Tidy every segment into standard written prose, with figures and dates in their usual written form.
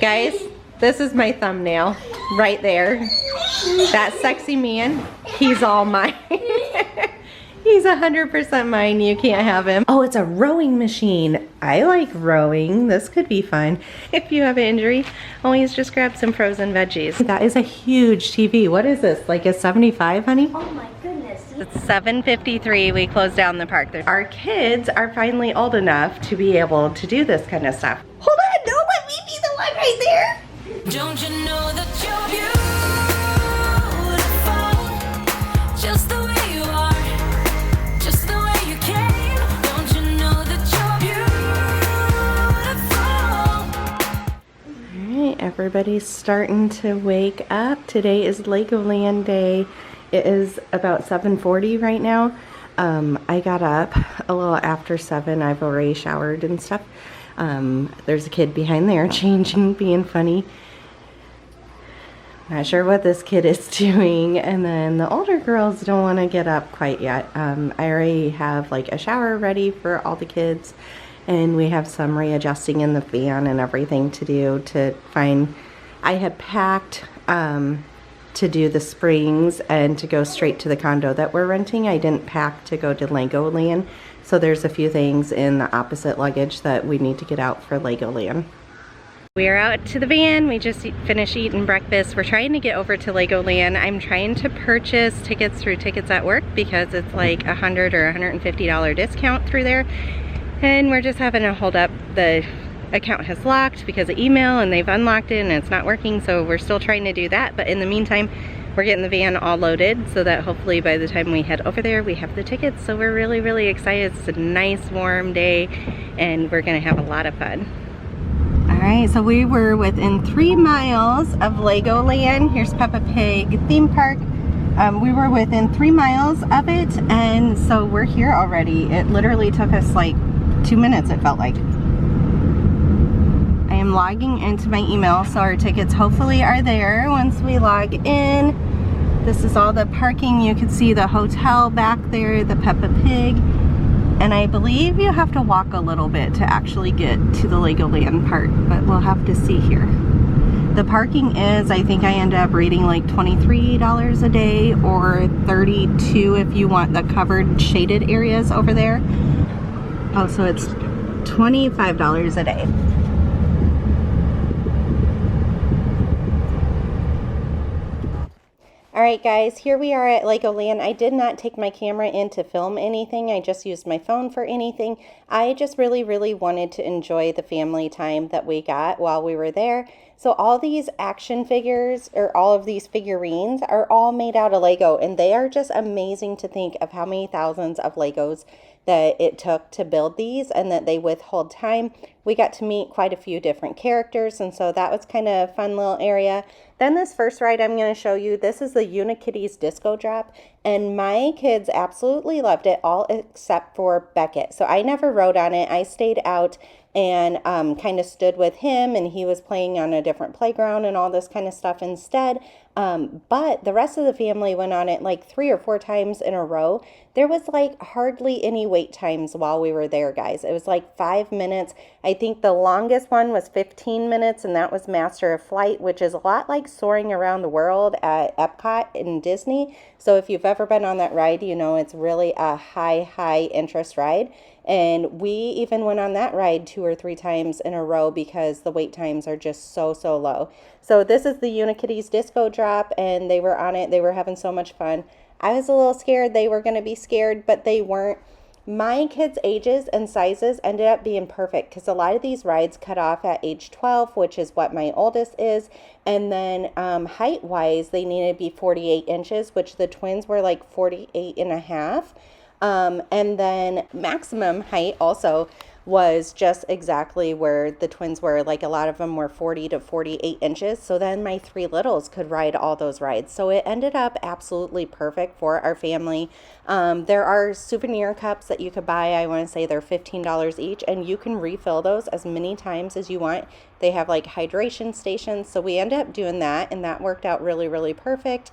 Guys, this is my thumbnail right there. That sexy man, he's all mine. He's 100% mine. You can't have him. Oh, it's a rowing machine. I like rowing. This could be fun. If you have an injury, always just grab some frozen veggies. That is a huge TV. What is this? Like a 75, honey? Oh my goodness. It's 7:53. We closed down the park. Our kids are finally old enough to be able to do this kind of stuff. Hold on, don't let me be the one right there. Don't you know that you're beautiful, just the way you are, just the way you came. Don't you know that you're beautiful? All right, everybody's starting to wake up. Today is Legoland day. It is about 7:40 right now. I got up a little after 7. I've already showered and stuff. There's a kid behind there changing, being funny. Not sure what this kid is doing. And then the older girls don't want to get up quite yet. I already have like a shower ready for all the kids. And we have some readjusting in the van and everything to do to find. I had packed to do the springs and to go straight to the condo that we're renting. I didn't pack to go to Legoland. So there's a few things in the opposite luggage that we need to get out for Legoland. We are out to the van. We just finished eating breakfast. We're trying to get over to Legoland. I'm trying to purchase tickets through Tickets at Work because it's like $100 or $150 discount through there. And we're just having a hold up. The account has locked because of email and they've unlocked it and it's not working, so we're still trying to do that. But in the meantime, we're getting the van all loaded so that hopefully by the time we head over there we have the tickets. So we're really excited. It's a nice warm day and we're gonna have a lot of fun. All right, so we were within 3 miles of Legoland. Here's Peppa Pig theme park. We were within 3 miles of it, and so we're here already. It literally took us like 2 minutes, it felt like. I am logging into my email, so our tickets hopefully are there once we log in. This is all the parking. You can see the hotel back there, the Peppa Pig. And I believe you have to walk a little bit to actually get to the Legoland part, but we'll have to see here. The parking is, I think I ended up reading like $23 a day or $32 if you want the covered shaded areas over there. Oh, so it's $25 a day. Alright guys, here we are at Legoland. I did not take my camera in to film anything. I just used my phone for anything. I just really wanted to enjoy the family time that we got while we were there. So all these action figures, or all of these figurines, are all made out of Lego. And they are just amazing to think of how many thousands of Legos that it took to build these and that they withhold time. We got to meet quite a few different characters, and so that was kind of a fun little area. Then this first ride I'm going to show you, this is the Unikitty's Disco Drop, and my kids absolutely loved it, all except for Beckett. So I never rode on it. I stayed out and kind of stood with him, and he was playing on a different playground and all this kind of stuff instead. But the rest of the family went on it like 3 or 4 times in a row. There was like hardly any wait times while we were there, guys. It was like 5 minutes. I think the longest one was 15 minutes, and that was Master of Flight, which is a lot like soaring around the world at Epcot in Disney. So if you've ever been on that ride, you know it's really a high interest ride. And we even went on that ride 2 or 3 times in a row because the wait times are just so low. So this is the Unikitty's Disco Drop, and they were on it. They were having so much fun. I was a little scared they were going to be scared, but they weren't. My kids' ages and sizes ended up being perfect because a lot of these rides cut off at age 12, which is what my oldest is. And then height-wise, they needed to be 48 inches, which the twins were like 48 and a half. And then maximum height also was just exactly where the twins were. Like a lot of them were 40 to 48 inches. So then my 3 littles could ride all those rides. So it ended up absolutely perfect for our family. There are souvenir cups that you could buy. I want to say they're $15 each, and you can refill those as many times as you want. They have like hydration stations. So we ended up doing that, and that worked out really perfect.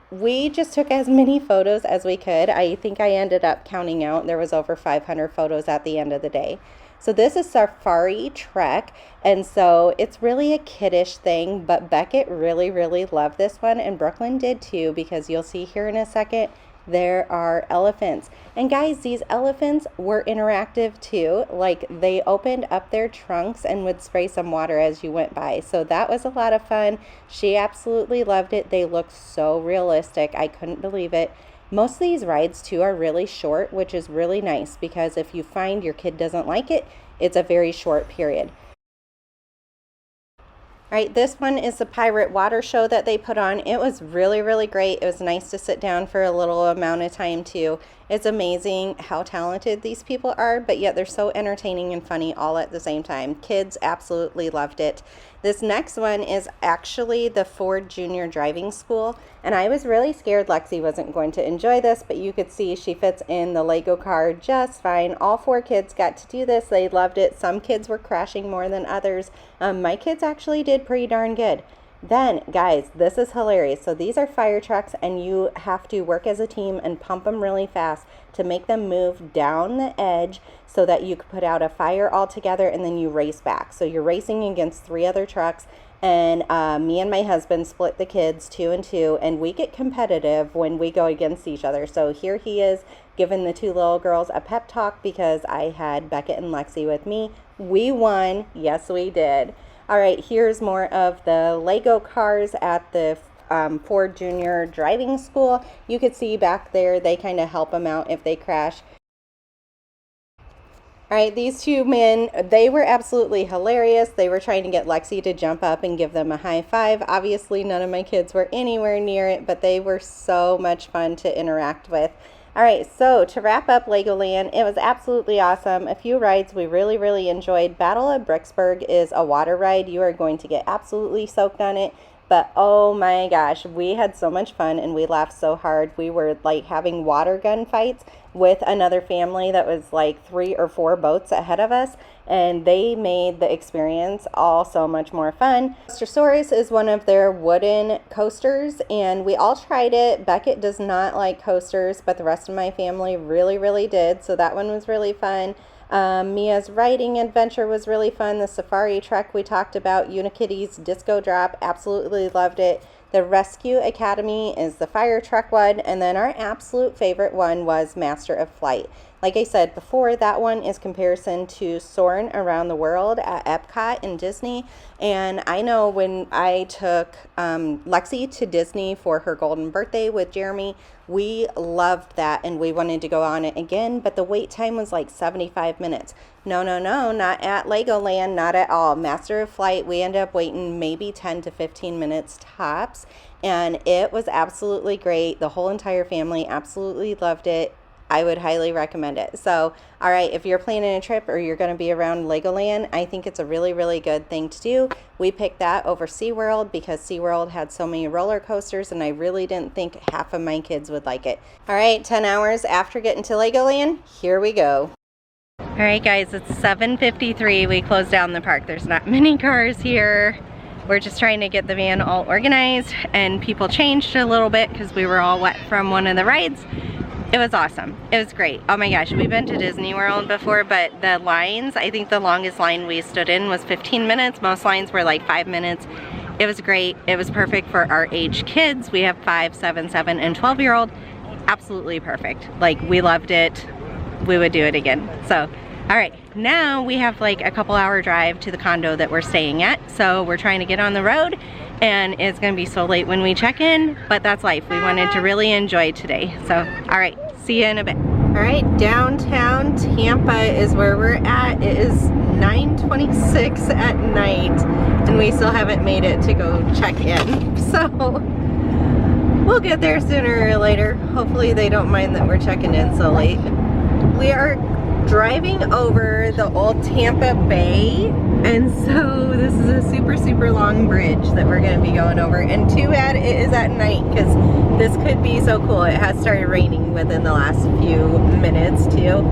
We just took as many photos as we could. I think I ended up counting out. There was over 500 photos at the end of the day. So this is Safari Trek, and so it's really a kiddish thing, but Beckett really, really loved this one, and Brooklyn did too, because you'll see here in a second, there are elephants. And guys, these elephants were interactive too. Like, they opened up their trunks and would spray some water as you went by. So that was a lot of fun. She absolutely loved it. They look so realistic. I couldn't believe it. Most of these rides too are really short, which is really nice, because if you find your kid doesn't like it, it's a very short period. All right, this one is the Pirate Water Show that they put on. It was really, really great. It was nice to sit down for a little amount of time too. It's amazing how talented these people are, but yet they're so entertaining and funny all at the same time. Kids absolutely loved it. This next one is actually the Ford Junior Driving School, and I was really scared Lexi wasn't going to enjoy this, but you could see she fits in the Lego car just fine. All 4 kids got to do this. They loved it. Some kids were crashing more than others. My kids actually did pretty darn good. Then, guys, this is hilarious. So these are fire trucks, and you have to work as a team and pump them really fast to make them move down the edge so that you could put out a fire all together, and then you race back. So you're racing against 3 other trucks, and me and my husband split the kids 2 and 2, and we get competitive when we go against each other. So here he is giving the 2 little girls a pep talk because I had Beckett and Lexi with me. We won. Yes, we did. All right, here's more of the Lego cars at the Ford Junior Driving School. You could see back there, they kind of help them out if they crash. All right, these 2 men, they were absolutely hilarious. They were trying to get Lexi to jump up and give them a high five. Obviously, none of my kids were anywhere near it, but they were so much fun to interact with. All right, so to wrap up Legoland, it was absolutely awesome. A few rides we really, really enjoyed. Battle of Bricksburg is a water ride. You are going to get absolutely soaked on it. But oh my gosh, we had so much fun and we laughed so hard. We were like having water gun fights with another family that was like 3 or 4 boats ahead of us, and they made the experience all so much more fun. Coastersaurus is one of their wooden coasters, and we all tried it. Beckett does not like coasters, but the rest of my family really, really did, so that one was really fun. Mia's riding adventure was really fun. The Safari Trek we talked about. Unikitty's Disco Drop, absolutely loved it. The Rescue Academy is the fire truck one, and then our absolute favorite one was Master of Flight. Like I said before, that one is comparison to Soarin' Around the World at Epcot in Disney. And I know when I took Lexi to Disney for her golden birthday with Jeremy, we loved that and we wanted to go on it again, but the wait time was like 75 minutes. No, not at Legoland, not at all. Master of Flight, we ended up waiting maybe 10 to 15 minutes tops, and it was absolutely great. The whole entire family absolutely loved it. I would highly recommend it. So, all right, if you're planning a trip or you're going to be around Legoland, I think it's a really, really good thing to do. We picked that over SeaWorld because SeaWorld had so many roller coasters, and I really didn't think half of my kids would like it. All right, 10 hours after getting to Legoland, here we go. All right, guys, it's 7:53. We closed down the park. There's not many cars here. We're just trying to get the van all organized, and people changed a little bit because we were all wet from one of the rides. It was awesome. It was great. Oh my gosh, we've been to Disney World before, but the lines, I think the longest line we stood in was 15 minutes. Most lines were like 5 minutes. It was great. It was perfect for our age kids. We have 5, 7, 7, and 12-year-old. Absolutely perfect. Like, we loved it. We would do it again. So, all right, now we have like a couple hour drive to the condo that we're staying at. So we're trying to get on the road, and it's gonna be so late when we check in, but that's life. We wanted to really enjoy today. So, all right, see you in a bit. All right, downtown Tampa is where we're at. It is 9:26 at night, and we still haven't made it to go check in. So, we'll get there sooner or later. Hopefully they don't mind that we're checking in so late. We are driving over the old Tampa Bay, and so this is a super, super long bridge that we're going to be going over, and too bad it is at night because this could be so cool. It has started raining within the last few minutes too.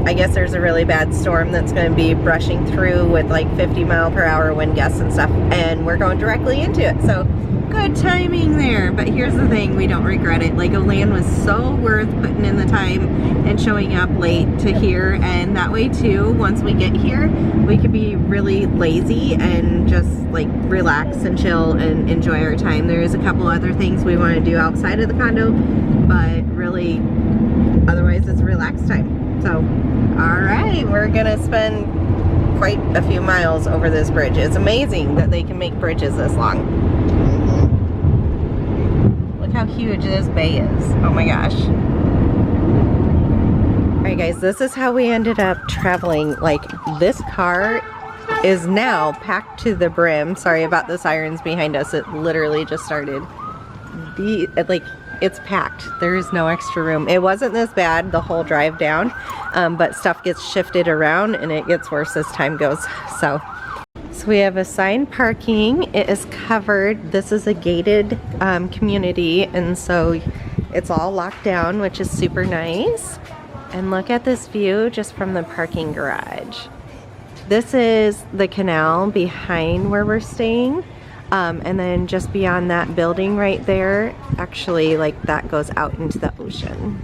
I guess there's a really bad storm that's going to be brushing through with like 50-mile-per-hour wind gusts and stuff, and we're going directly into it. So Good timing there. But here's the thing, we don't regret it. Legoland was so worth putting in the time and showing up late to here, and that way too, once we get here, we could be really lazy and just like relax and chill and enjoy our time. There's a couple other things we want to do outside of the condo, but really otherwise it's relaxed time. So all right, we're gonna spend quite a few miles over this bridge. It's amazing that they can make bridges this long. Look how huge this bay is. Oh my gosh. Alright guys, this is how we ended up traveling. Like, this car is now packed to the brim. Sorry about the sirens behind us. It literally just started. It's packed. There is no extra room. It wasn't this bad the whole drive down, but stuff gets shifted around and it gets worse as time goes. So we have assigned parking. It is covered. This is a gated community, and so it's all locked down, which is super nice. And look at this view just from the parking garage. This is the canal behind where we're staying. And then just beyond that building right there, actually, like, that goes out into the ocean.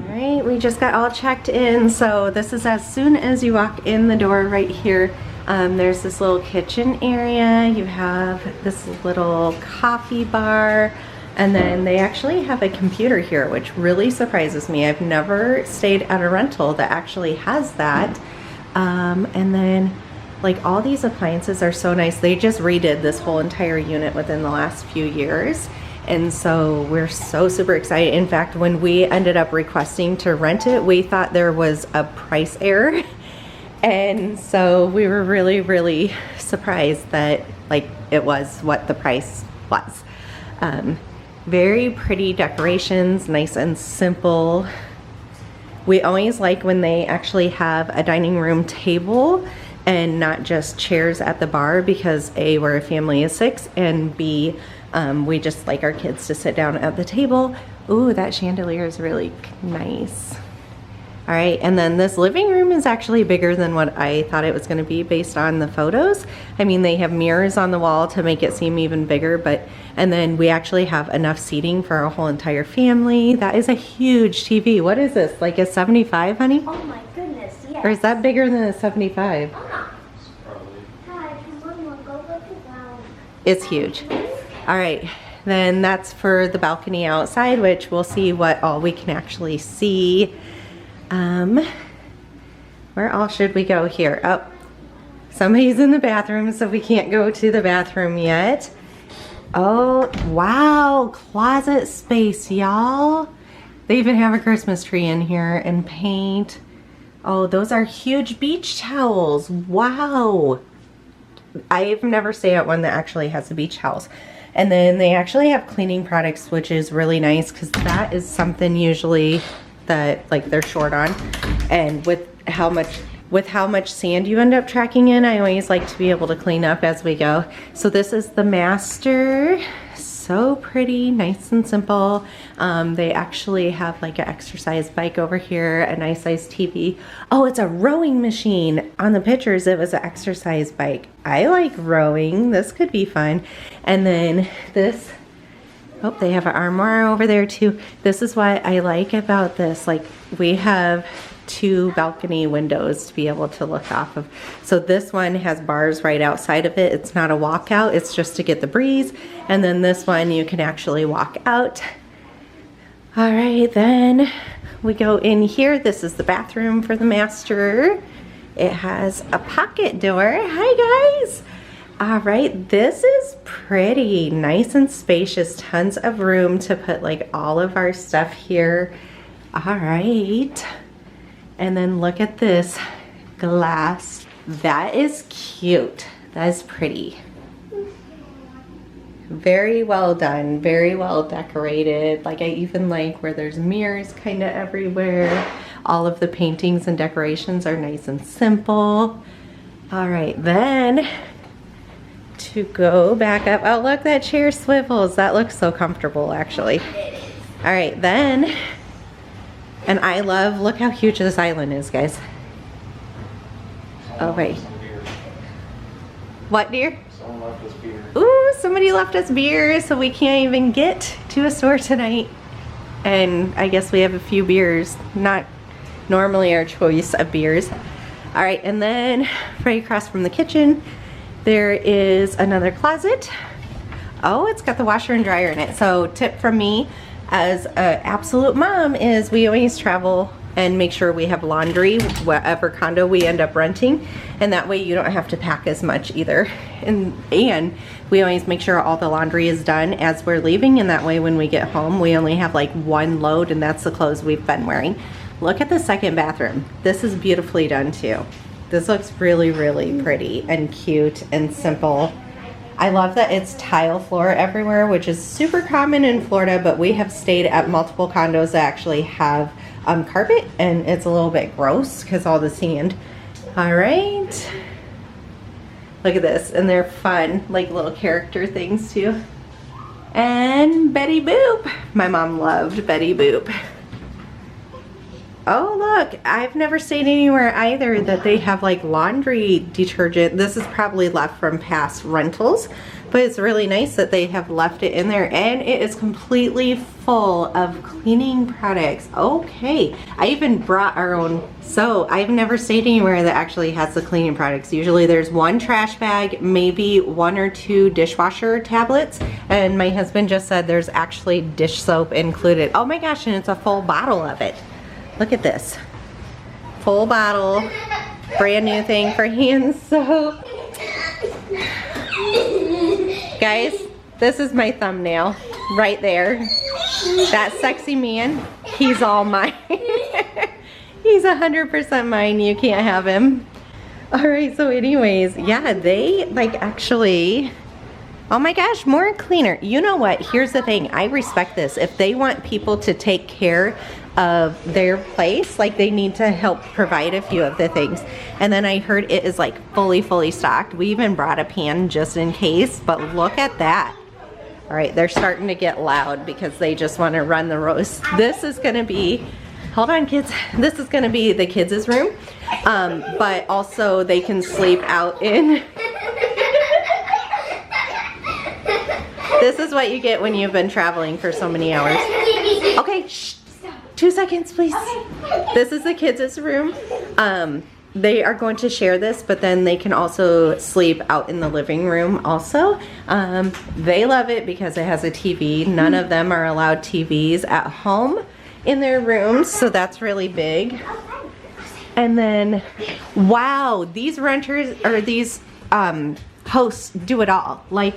Alright, we just got all checked in. So this is as soon as you walk in the door right here. There's this little kitchen area. You have this little coffee bar. And then they actually have a computer here, which really surprises me. I've never stayed at a rental that actually has that. And then, like, all these appliances are so nice. They just redid this whole entire unit within the last few years. And so we're so super excited. In fact, when we ended up requesting to rent it, we thought there was a price error. And so we were really, really surprised that, like, it was what the price was. Very pretty decorations, nice and simple. We always like when they actually have a dining room table and not just chairs at the bar, because A, we're a family of 6, and B, we just like our kids to sit down at the table. Ooh, that chandelier is really nice. All right, and then this living room is actually bigger than what I thought it was gonna be based on the photos. I mean, they have mirrors on the wall to make it seem even bigger, and then we actually have enough seating for our whole entire family. That is a huge TV. What is this, like a 75, honey? Oh my goodness, yes. Or is that bigger than a 75? It's huge. All right, then that's for the balcony outside, which we'll see what all we can actually see. Where all should we go here? Oh, somebody's in the bathroom, so we can't go to the bathroom yet. Oh, wow, closet space, y'all. They even have a Christmas tree in here and paint. Oh, those are huge beach towels. Wow. I've never stayed at one that actually has the beach towels. And then they actually have cleaning products, which is really nice, because that is something usually that, like, they're short on. And with how much sand you end up tracking in, I always like to be able to clean up as we go. So this is the master. So pretty, nice and simple. They actually have like an exercise bike over here, a nice sized TV. Oh, it's a rowing machine. On the pictures, it was an exercise bike. I like rowing. This could be fun. And then this, oh, they have an armoire over there too. This is what I like about this. Like, we have 2 balcony windows to be able to look off of. So this one has bars right outside of it. It's not a walkout, it's just to get the breeze. And then this one you can actually walk out. All right, then we go in here. This is the bathroom for the master. It has a pocket door. Hi guys. All right, this is pretty nice and spacious. Tons of room to put like all of our stuff here. All right. And then look at this glass. That is cute. That is pretty. Very well done. Very well decorated. Like, I even like where there's mirrors kind of everywhere. All of the paintings and decorations are nice and simple. All right, then to go back up. Oh, look, that chair swivels. That looks so comfortable, actually. All right, then. And I love, look how huge this island is, guys. Oh, wait. What, dear? Someone left us beer. Ooh, somebody left us beer, so we can't even get to a store tonight. And I guess we have a few beers, not normally our choice of beers. All right, and then right across from the kitchen, there is another closet. Oh, it's got the washer and dryer in it. So tip from me as an absolute mom is we always travel and make sure we have laundry whatever condo we end up renting, and that way you don't have to pack as much either. And we always make sure all the laundry is done as we're leaving, and that way when we get home we only have like one load, and that's the clothes we've been wearing. Look at the second bathroom. This is beautifully done too. This looks really, really pretty and cute and simple. I love that it's tile floor everywhere, which is super common in Florida, but we have stayed at multiple condos that actually have carpet, and it's a little bit gross because all the sand. All right. Look at this, and they're fun, like little character things too. And Betty Boop. My mom loved Betty Boop. Oh, look, I've never stayed anywhere either that they have like laundry detergent. This is probably left from past rentals, but it's really nice that they have left it in there, and it is completely full of cleaning products. Okay, I even brought our own. So I've never stayed anywhere that actually has the cleaning products. Usually there's one trash bag, maybe 1 or 2 dishwasher tablets, and my husband just said there's actually dish soap included. Oh my gosh, and it's a full bottle of it. Look at this. Full bottle, brand new thing for hand soap. Guys, this is my thumbnail right there. That sexy man, he's all mine. He's 100% mine. You can't have him. All right, so anyways, yeah, they like actually, oh my gosh, more cleaner. You know what? Here's the thing. I respect this. If they want people to take care of their place, like they need to help provide a few of the things. And then I heard it is like fully stocked. We even brought a pan just in case, but look at that. All right, they're starting to get loud because they just want to run the roast. This is gonna be, hold on kids, this is gonna be the kids' room, but also they can sleep out in. This is what you get when you've been traveling for so many hours. Okay, shh. 2 seconds, please. This is the kids' room. They are going to share this, but then they can also sleep out in the living room also. They love it because it has a TV. None of them are allowed TVs at home in their rooms, so that's really big. And then, wow, these renters, or these hosts do it all. Like,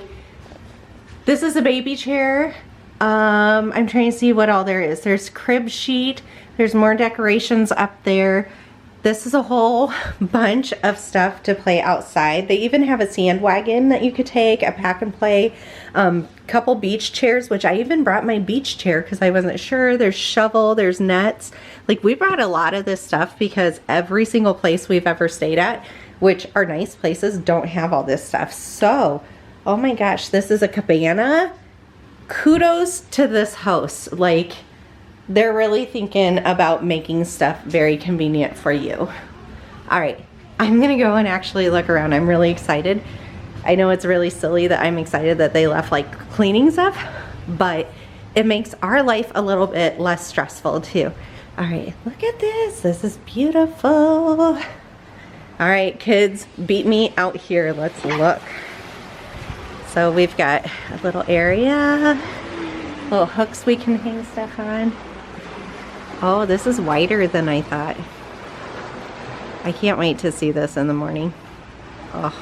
this is a baby chair. I'm trying to see what all there is. There's crib sheet. There's more decorations up there. This is a whole bunch of stuff to play outside. They even have a sand wagon that you could take, a pack and play, couple beach chairs, which I even brought my beach chair because I wasn't sure. There's shovel, there's nets. Like, we brought a lot of this stuff because every single place we've ever stayed at, which are nice places, don't have all this stuff. So, oh my gosh, this is a cabana. Kudos to this host. Like, they're really thinking about making stuff very convenient for you. All right, I'm gonna go and actually look around. I'm really excited. I know it's really silly that I'm excited that they left like cleaning stuff, but it makes our life a little bit less stressful too. All right, look at this. This is beautiful. All right, kids, beat me out here. Let's look. So we've got a little area, little hooks we can hang stuff on. Oh, this is wider than I thought. I can't wait to see this in the morning. Oh.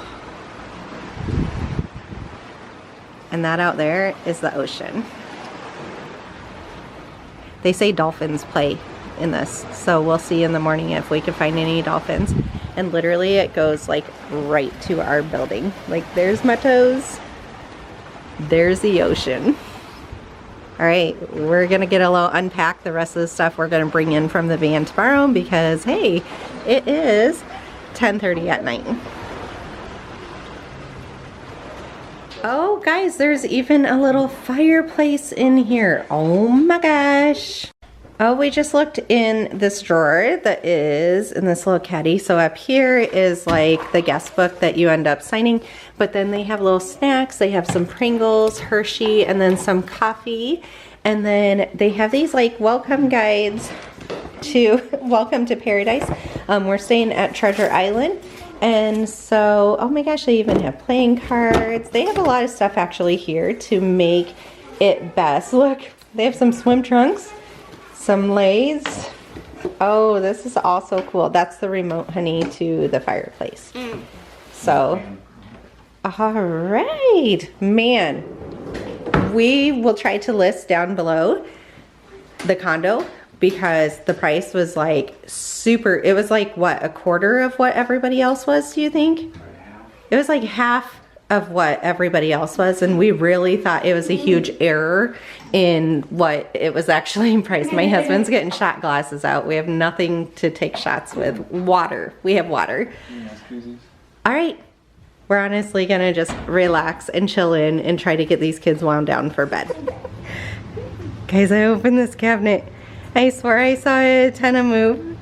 And that out there is the ocean. They say dolphins play in this, so we'll see in the morning if we can find any dolphins. And literally it goes like right to our building. Like, there's my toes. There's the ocean. All right, we're gonna get a little unpack the rest of the stuff we're gonna bring in from the van tomorrow because, hey, it is 10:30 at night. Oh, guys, there's even a little fireplace in here. Oh my gosh. Oh, we just looked in this drawer that is in this little caddy. So up here is like the guest book that you end up signing, but then they have little snacks. They have some Pringles, Hershey, and then some coffee. And then they have these like welcome guides to Welcome to Paradise. We're staying at Treasure Island. And so, oh my gosh, they even have playing cards. They have a lot of stuff actually here to make it best. Look, they have some swim trunks. Some Lays. Oh, this is also cool. That's the remote, honey, to the fireplace. So, all right. Man, we will try to list down below the condo because the price was like super. It was like, what, a quarter of what everybody else was, do you think? It was like half of what everybody else was, and we really thought it was a huge error in what it was actually priced. My husband's getting shot glasses out. We have nothing to take shots with. Water. We have water. All right. We're honestly gonna just relax and chill in and try to get these kids wound down for bed. Guys, I opened this cabinet. I swear I saw a antenna move.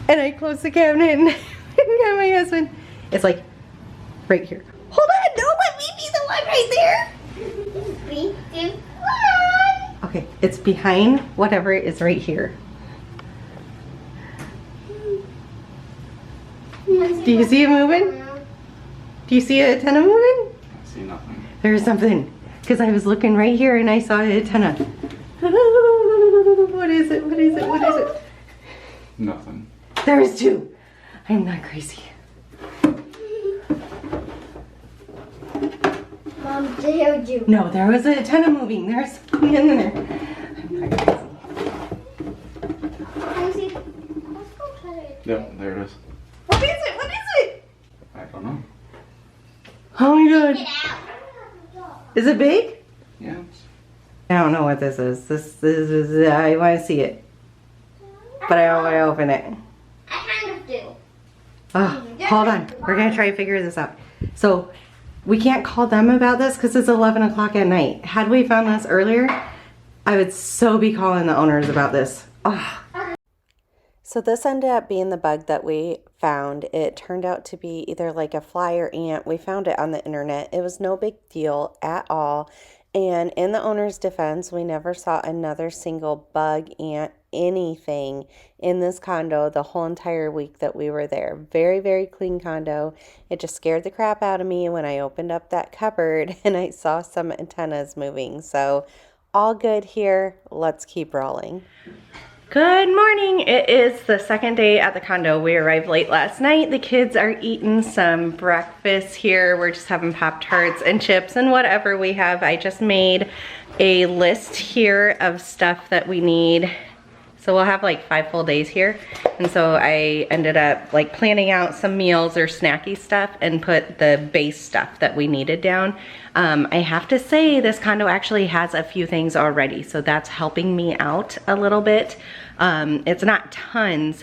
And I closed the cabinet and got my husband. It's like right here. Hold on, no, let me be the one right there. 3, 2, 1. Okay, it's behind whatever is right here. Do you see it moving? Do you see an antenna moving? I see nothing. There's something, because I was looking right here and I saw an antenna. What is it? What is it? What is it? Nothing. There's 2. I'm not crazy. Mom, dared you. No, there was an antenna moving. There's something in there. I'm not crazy. Can you see? Let's go try it. Yep, there it is. What is it? What is it? I don't know. Oh my god. Get out. Is it big? Yeah. I don't know what this is. This is, I want to see it. But I don't want to open it. I kind of do. Oh, hold on. We're going to try to figure this out. So, we can't call them about this because it's 11 o'clock at night. Had we found this earlier, I would so be calling the owners about this. Oh. So this ended up being the bug that we found. It turned out to be either like a fly or ant. We found it on the internet. It was no big deal at all. And in the owner's defense, we never saw another single bug, ant, anything in this condo the whole entire week that we were there. Very, very clean condo. It just scared the crap out of me when I opened up that cupboard and I saw some antennas moving. So all good here. Let's keep rolling. Good morning. It is the second day at the condo. We arrived late last night. The kids are eating some breakfast here. We're just having Pop-Tarts and chips and whatever we have. I just made a list here of stuff that we need. So we'll have like 5 full days here. And so I ended up like planning out some meals or snacky stuff and put the base stuff that we needed down. I have to say this condo actually has a few things already. So that's helping me out a little bit. It's not tons,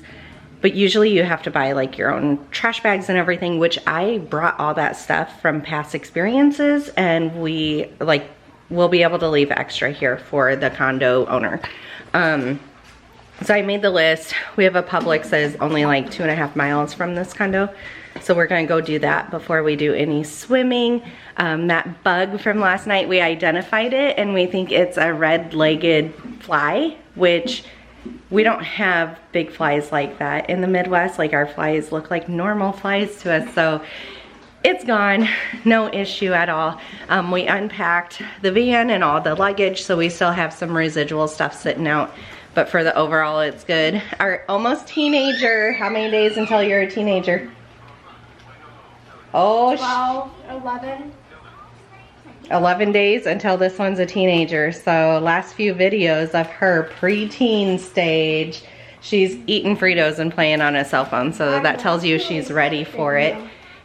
but usually you have to buy like your own trash bags and everything, which I brought all that stuff from past experiences, and we'll be able to leave extra here for the condo owner. So I made the list. We have a Publix that is only like 2.5 miles from this condo. So we're gonna go do that before we do any swimming. That bug from last night, we identified it and we think it's a red-legged fly, which we don't have big flies like that in the Midwest. Like our flies look like normal flies to us. So it's gone, no issue at all. We unpacked the van and all the luggage, so we still have some residual stuff sitting out. But for the overall, it's good. Our almost teenager, how many days until you're a teenager? Oh, 12, 11. 11 days until this one's a teenager. So last few videos of her preteen stage, she's eating Fritos and playing on a cell phone. So that tells you she's ready for it.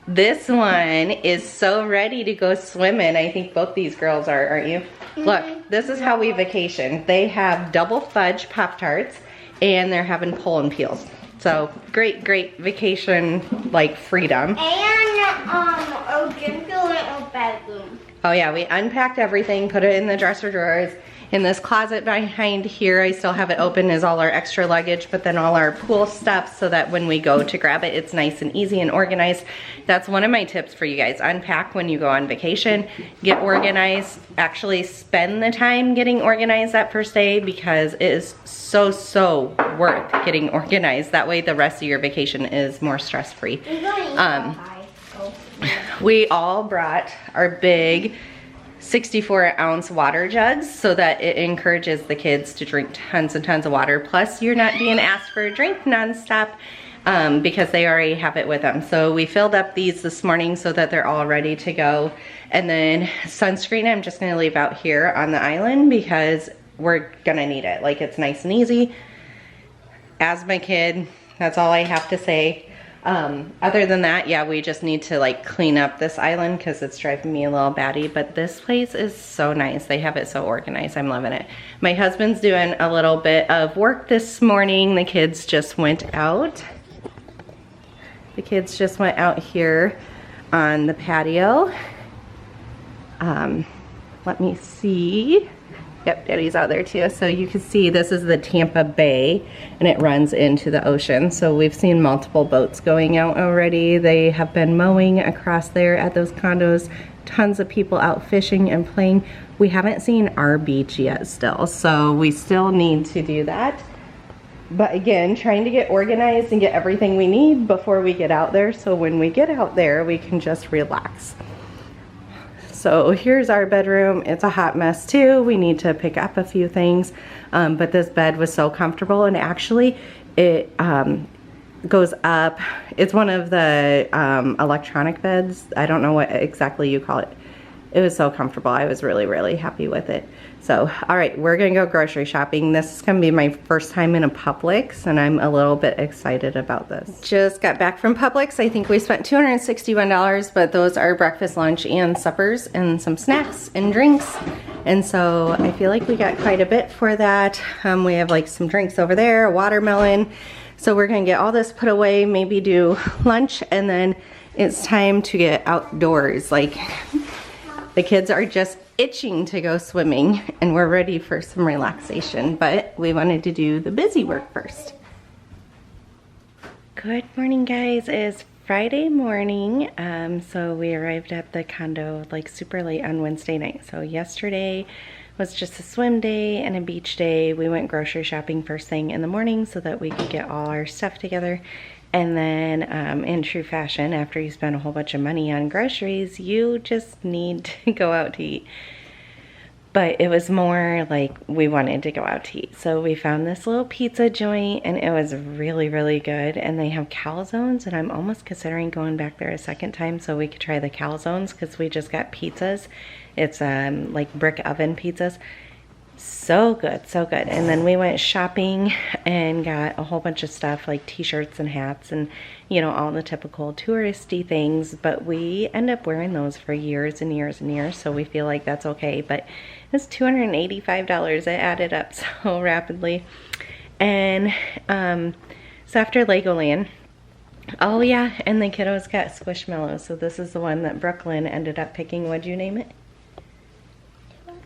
This one is so ready to go swimming. I think both these girls are, aren't you? Look, this is how we vacation. They have double fudge Pop-Tarts and they're having pull and peels. So great, great vacation, like freedom. And a gym field and a bedroom. Oh yeah, we unpacked everything, put it in the dresser drawers, In this closet behind here, I still have it open, is all our extra luggage, but then all our pool stuff so that when we go to grab it, it's nice and easy and organized. That's one of my tips for you guys. Unpack when you go on vacation, get organized, actually spend the time getting organized that first day because it is so worth getting organized. That way the rest of your vacation is more stress-free. We all brought our big 64-ounce water jugs so that it encourages the kids to drink tons and tons of water. Plus, you're not being asked for a drink nonstop because they already have it with them. So we filled up these this morning so that they're all ready to go. And then sunscreen, I'm just gonna leave out here on the island because we're gonna need it. Like, it's nice and easy. Asthma kid, that's all I have to say. Other than that, yeah, we just need to like clean up this island because it's driving me a little batty, but this place is so nice. They have it so organized. I'm loving it. My husband's doing a little bit of work this morning. The kids just went out. The kids just went out here on the patio. Let me see. Yep, Daddy's out there too. So you can see this is the Tampa Bay and it runs into the ocean. So we've seen multiple boats going out already. They have been mowing across there at those condos. Tons of people out fishing and playing. We haven't seen our beach yet still. So we still need to do that. But again, trying to get organized and get everything we need before we get out there. So when we get out there, we can just relax. So here's our bedroom. It's a hot mess too. We need to pick up a few things, but this bed was so comfortable, and actually it goes up. It's one of the electronic beds. I don't know what exactly you call it. It was so comfortable. I was really happy with it. So, all right, we're gonna go grocery shopping. This is gonna be my first time in a Publix, and I'm a little bit excited about this. Just got back from Publix. I think we spent $261, but those are breakfast, lunch, and suppers, and some snacks and drinks. And so I feel like we got quite a bit for that. We have like some drinks over there, a watermelon. So we're gonna get all this put away, maybe do lunch, and then it's time to get outdoors. Like, the kids are just itching to go swimming and we're ready for some relaxation, but we wanted to do the busy work first. Good morning, guys. It's Friday morning. So we arrived at the condo like super late on Wednesday night. So yesterday was just a swim day and a beach day. We went grocery shopping first thing in the morning so that we could get all our stuff together. And then in true fashion, after you spend a whole bunch of money on groceries, you just need to go out to eat. But it was more like we wanted to go out to eat. So we found this little pizza joint and it was really good. And they have calzones, and I'm almost considering going back there a second time so we could try the calzones because we just got pizzas. It's like brick oven pizzas. So good, so good. And then we went shopping and got a whole bunch of stuff like t-shirts and hats and, you know, all the typical touristy things, but we end up wearing those for years and years and years, so we feel like that's okay. But it's $285. It added up so rapidly. And so after Legoland, oh yeah, and the kiddos got Squishmallows. So this is the one that Brooklyn ended up picking. What'd you name it?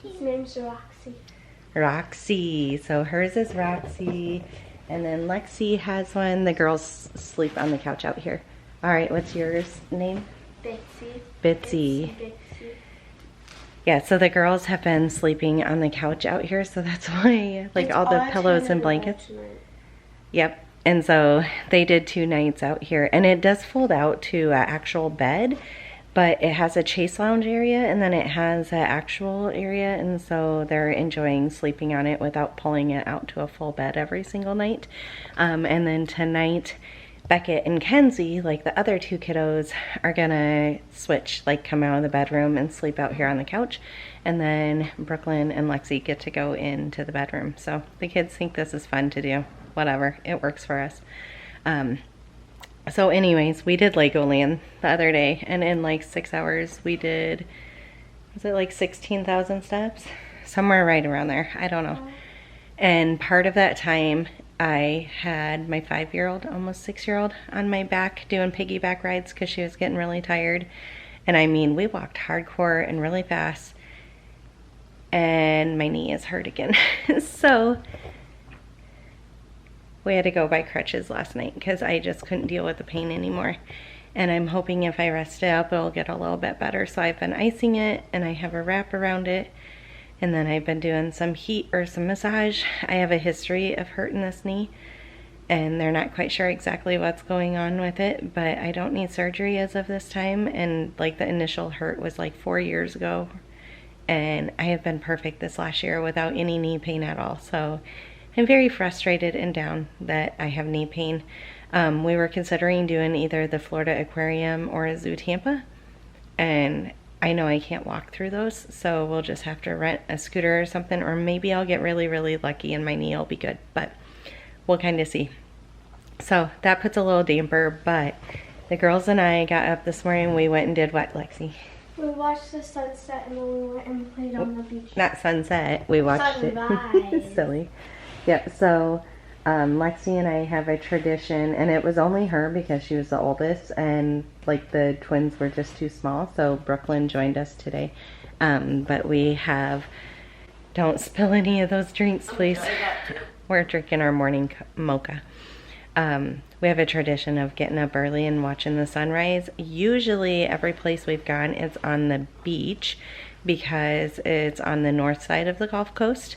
His name's Roxy. Roxy. So hers is Roxy. And then Lexi has one. The girls sleep on the couch out here. All right, what's yours name? Bitsy. Bitsy. Bitsy. Yeah, so the girls have been sleeping on the couch out here, so that's why, like, all the pillows and blankets. Yep. And so they did 2 nights out here, and it does fold out to an actual bed, but it has a chase lounge area and then it has an actual area, and so they're enjoying sleeping on it without pulling it out to a full bed every single night. And then tonight, Beckett and Kenzie, like the other 2 kiddos, are gonna switch, like come out of the bedroom and sleep out here on the couch, and then Brooklyn and Lexi get to go into the bedroom. So the kids think this is fun to do. Whatever, it works for us. So anyways, we did Legoland the other day, and in like 6 hours we did, was it like 16,000 steps? Somewhere right around there, I don't know. And part of that time I had my 5-year-old, almost 6-year-old, on my back doing piggyback rides because she was getting really tired. And I mean, we walked hardcore and really fast. and my knee is hurt again. So we had to go buy crutches last night because I just couldn't deal with the pain anymore. And I'm hoping if I rest it up, it'll get a little bit better. So I've been icing it, and I have a wrap around it. And then I've been doing some heat or some massage. I have a history of hurting this knee, and they're not quite sure exactly what's going on with it, but I don't need surgery as of this time. And like the initial hurt was like 4 years ago. And I have been perfect this last year without any knee pain at all. So I'm very frustrated and down that I have knee pain. We were considering doing either the Florida Aquarium or a Zoo Tampa, and I know I can't walk through those, so we'll just have to rent a scooter or something, or maybe I'll get really, really lucky and my knee will be good, but we'll kind of see. So that puts a little damper, but the girls and I got up this morning. We went and did what, Lexi? We watched the sunset and then we went and played on the beach. Not sunset, we watched Sunrise. it. Silly. Yep, so Lexi and I have a tradition, and it was only her because she was the oldest, and like the twins were just too small, so Brooklyn joined us today. But we have, don't spill any of those drinks, please. We're drinking our morning mocha. We have a tradition of getting up early and watching the sunrise. Usually every place we've gone is on the beach because it's on the north side of the Gulf Coast.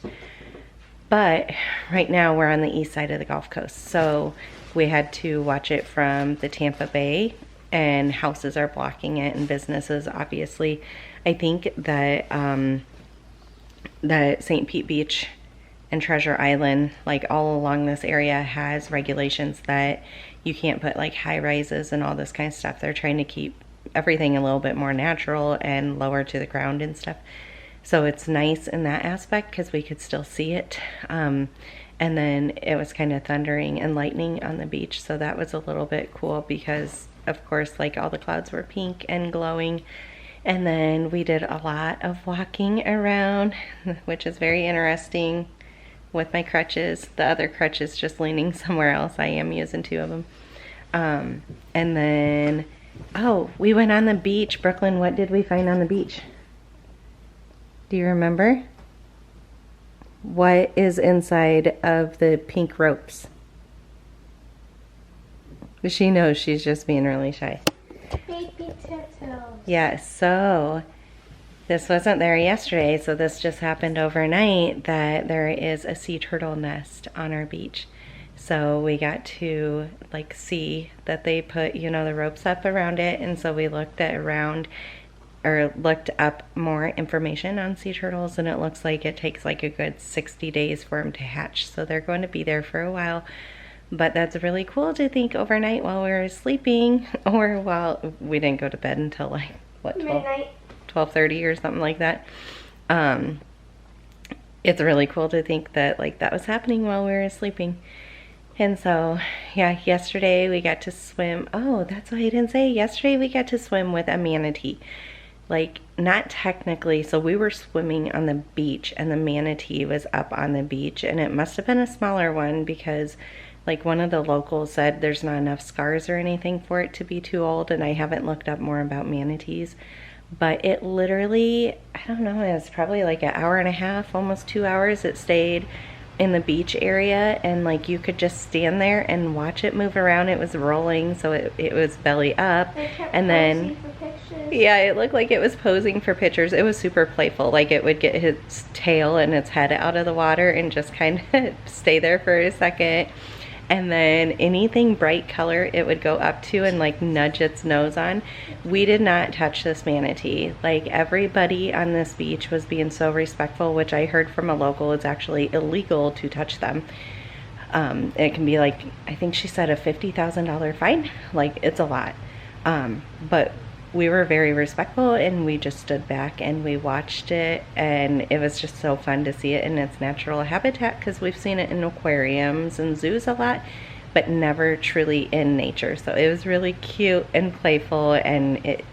But right now we're on the east side of the Gulf Coast, so we had to watch it from the Tampa Bay, and houses are blocking it, and businesses, obviously. I think that the St. Pete Beach and Treasure Island, like all along this area, has regulations that you can't put like high rises and all this kind of stuff. They're trying to keep everything a little bit more natural and lower to the ground and stuff. So it's nice in that aspect because we could still see it. And then it was kind of thundering and lightning on the beach. So that was a little bit cool because, of course, like all the clouds were pink and glowing. And then we did a lot of walking around, which is very interesting with my crutches. The other crutch is just leaning somewhere else. I am using 2 of them. And then, oh, we went on the beach. Brooklyn, what did we find on the beach? Do you remember? What is inside of the pink ropes? She knows she's just being really shy. Baby turtles. Yes, so this wasn't there yesterday, so this just happened overnight that there is a sea turtle nest on our beach. So we got to like see that they put, you know, the ropes up around it, and so we looked up more information on sea turtles, and it looks like it takes like a good 60 days for them to hatch, so they're going to be there for a while. But that's really cool to think overnight while we were sleeping, or while we didn't go to bed until like what, 12:30 or something like that. It's really cool to think that like that was happening while we were sleeping. And so yeah, yesterday we got to swim. Oh, that's what I didn't say. Yesterday we got to swim with a manatee. Like, not technically, so we were swimming on the beach and the manatee was up on the beach, and it must have been a smaller one because like one of the locals said there's not enough scars or anything for it to be too old, and I haven't looked up more about manatees. But it literally, I don't know, it was probably like an hour and a half, almost 2 hours. It stayed in the beach area, and like you could just stand there and watch it move around. It was rolling, so it was belly up, and then yeah, it looked like it was posing for pictures. It was super playful. Like it would get its tail and its head out of the water and just kind of stay there for a second, and then anything bright color it would go up to and like nudge its nose on. We did not touch this manatee. Like everybody on this beach was being so respectful, which I heard from a local it's actually illegal to touch them. It can be like, I think she said a $50,000 fine. Like it's a lot. But we were very respectful, and we just stood back and we watched it, and it was just so fun to see it in its natural habitat because we've seen it in aquariums and zoos a lot, but never truly in nature. So it was really cute and playful, and it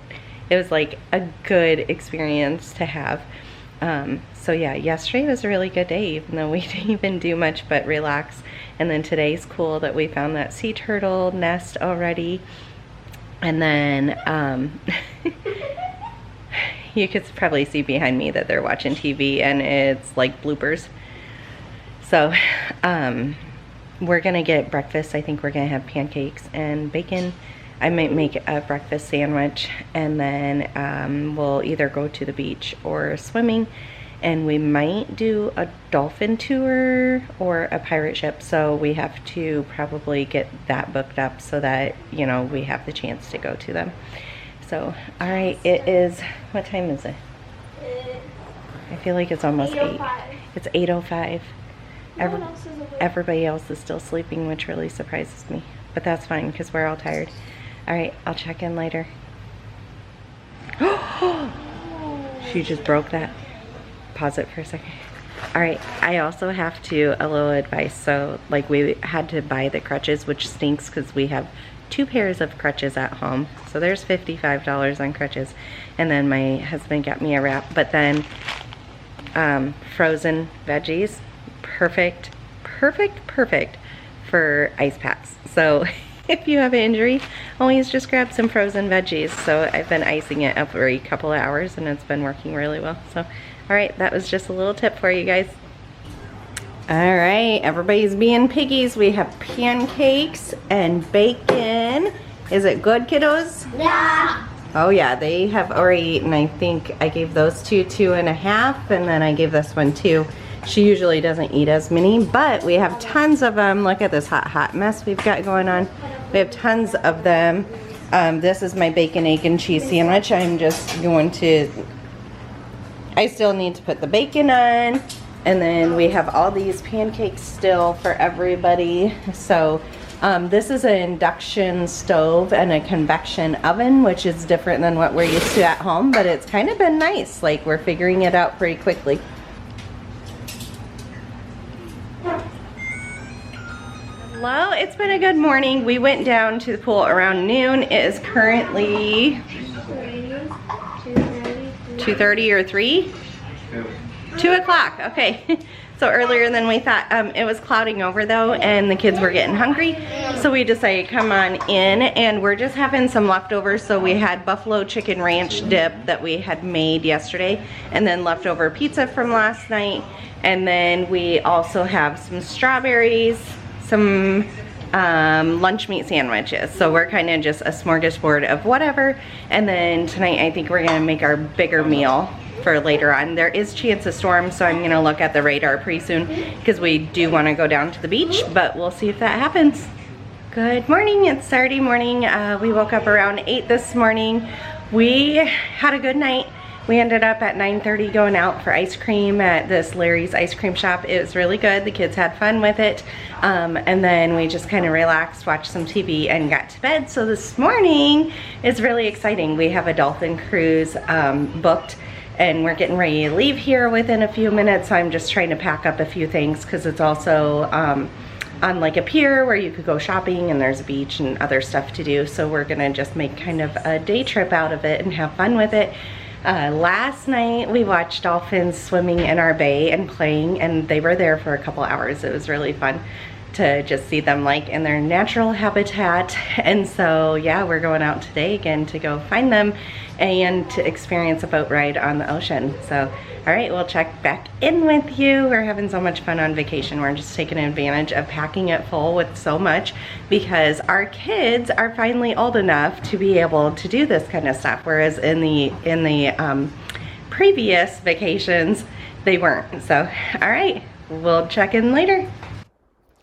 was like a good experience to have. So yeah, yesterday was a really good day, even though we didn't even do much but relax. And then today's cool that we found that sea turtle nest already. And then, you could probably see behind me that they're watching TV and it's like bloopers. So, we're gonna get breakfast. I think we're gonna have pancakes and bacon. I might make a breakfast sandwich, and then we'll either go to the beach or swimming, and we might do a dolphin tour or a pirate ship. So we have to probably get that booked up so that, you know, we have the chance to go to them. So, all right, it is, what time is it? I feel like it's almost 8. It's 8:05. Everybody else is still sleeping, which really surprises me. But that's fine because we're all tired. All right, I'll check in later. She just broke that. Pause it for a second. All right, I also have to, a little advice. So, like, we had to buy the crutches, which stinks because we have 2 pairs of crutches at home. So there's $55 on crutches. And then my husband got me a wrap. But then frozen veggies. Perfect for ice packs. So if you have an injury, always just grab some frozen veggies. So I've been icing it up for a couple of hours and it's been working really well. So, all right, that was just a little tip for you guys. All right, everybody's being piggies. We have pancakes and bacon. Is it good, kiddos? Yeah. Oh yeah, they have already eaten. I think I gave those 2.5, and then I gave this one 2. She usually doesn't eat as many, but we have tons of them. Look at this hot mess we've got going on. We have tons of them. This is my bacon, egg, and cheese sandwich. I'm just going to, I still need to put the bacon on. And then we have all these pancakes still for everybody. So this is an induction stove and a convection oven, which is different than what we're used to at home, but it's kind of been nice. Like, we're figuring it out pretty quickly. Hello, it's been a good morning. We went down to the pool around noon. It is currently 2:30 or 3? 2 o'clock, okay. So earlier than we thought. It was clouding over though, and the kids were getting hungry. So we decided to come on in, and we're just having some leftovers. So we had buffalo chicken ranch dip that we had made yesterday, and then leftover pizza from last night. And then we also have some strawberries, some lunch meat sandwiches. So we're kind of just a smorgasbord of whatever. And then tonight I think we're gonna make our bigger meal for later on. There is chance of storm, so I'm gonna look at the radar pretty soon because we do want to go down to the beach, but we'll see if that happens. Good morning, it's Saturday morning. We woke up around 8 this morning. We had a good night. We ended up at 9:30 going out for ice cream at this Larry's ice cream shop. It was really good. The kids had fun with it. And then we just kind of relaxed, watched some TV, and got to bed. So this morning is really exciting. We have a Dolphin Cruise booked, and we're getting ready to leave here within a few minutes. So I'm just trying to pack up a few things because it's also on like a pier where you could go shopping, and there's a beach and other stuff to do. So we're gonna just make kind of a day trip out of it and have fun with it. Last night we watched dolphins swimming in our bay and playing, and they were there for a couple hours. It was really fun to just see them like in their natural habitat. And so yeah, we're going out today again to go find them and to experience a boat ride on the ocean. So all right, we'll check back in with you. We're having so much fun on vacation. We're just taking advantage of packing it full with so much because our kids are finally old enough to be able to do this kind of stuff, whereas in the previous vacations they weren't. So all right, we'll check in later.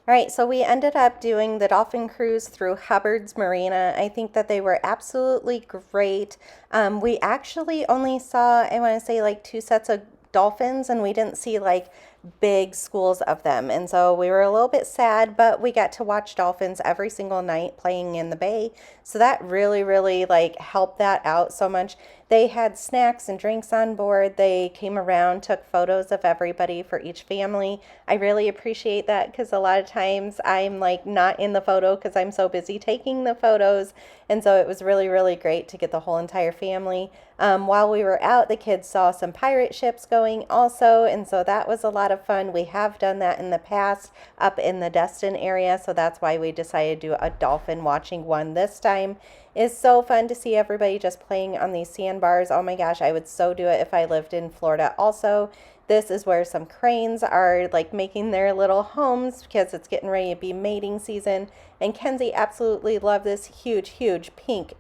All right, so we ended up doing the Dolphin Cruise through Hubbard's Marina. I think that they were absolutely great. We actually only saw, I want to say, like 2 sets of dolphins, and we didn't see like big schools of them. And so we were a little bit sad, but we got to watch dolphins every single night playing in the bay. So that really like helped that out so much. They had snacks and drinks on board. They came around, took photos of everybody for each family. I really appreciate that because a lot of times I'm like not in the photo because I'm so busy taking the photos. And so it was really great to get the whole entire family. While we were out, the kids saw some pirate ships going also, and so that was a lot of fun. We have done that in the past up in the Destin area, so that's why we decided to do a dolphin watching one this time. It's so fun to see everybody just playing on these sandbars. Oh my gosh, I would so do it if I lived in Florida also. This is where some cranes are like making their little homes because it's getting ready to be mating season. And Kenzie absolutely loved this huge pink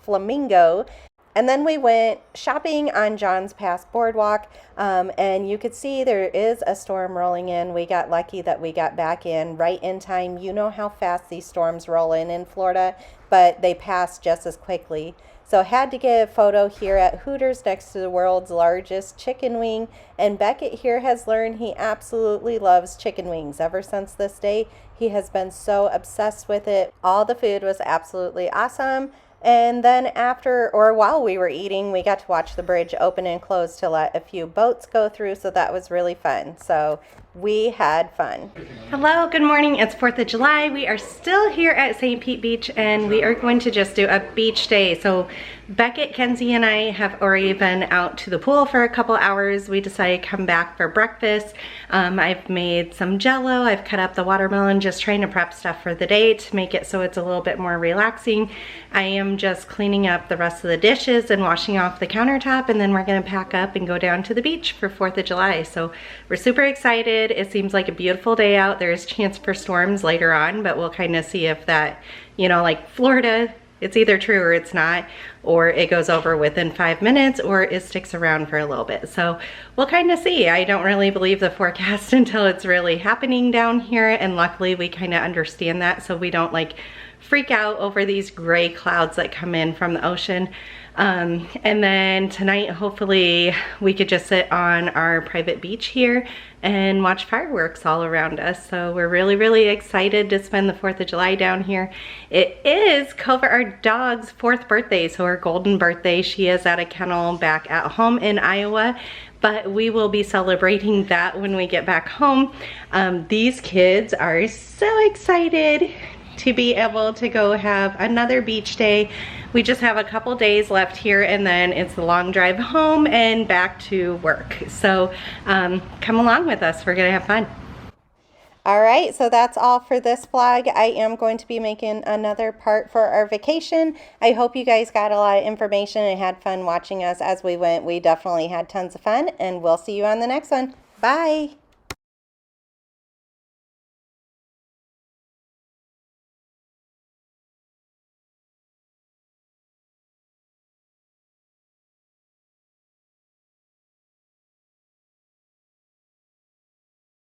flamingo. And then we went shopping on John's Pass Boardwalk, and you could see there is a storm rolling in. We got lucky that we got back in right in time. You know how fast these storms roll in Florida, but they pass just as quickly. So had to get a photo here at Hooters next to the world's largest chicken wing. And Beckett here has learned he absolutely loves chicken wings. Ever since this day, he has been so obsessed with it. All the food was absolutely awesome. And then after, or while we were eating, we got to watch the bridge open and close to let a few boats go through, so that was really fun. So we had fun. Hello, good morning. It's 4th of July. We are still here at St. Pete Beach, and we are going to just do a beach day. So Beckett, Kenzie, and I have already been out to the pool for a couple hours. We decided to come back for breakfast. I've made some Jell-O. I've cut up the watermelon, just trying to prep stuff for the day to make it so it's a little bit more relaxing. I am just cleaning up the rest of the dishes and washing off the countertop, and then we're gonna pack up and go down to the beach for 4th of July. So we're super excited. It seems like a beautiful day out. There's a chance for storms later on, but we'll kind of see if that, you know, like Florida, it's either true or it's not, or it goes over within 5 minutes, or it sticks around for a little bit. So we'll kind of see. I don't really believe the forecast until it's really happening down here, and luckily we kind of understand that, so we don't like freak out over these gray clouds that come in from the ocean. And then tonight, hopefully we could just sit on our private beach here and watch fireworks all around us. So we're really excited to spend the 4th of July down here. It is Cova, our dog's 4th birthday, so her golden birthday. She is at a kennel back at home in Iowa, but we will be celebrating that when we get back home. These kids are so excited to be able to go have another beach day. We just have a couple days left here, and then it's the long drive home and back to work. So come along with us, we're gonna have fun. All right, so that's all for this vlog. I am going to be making another part for our vacation. I hope you guys got a lot of information and had fun watching us as we went. We definitely had tons of fun, and we'll see you on the next one. Bye.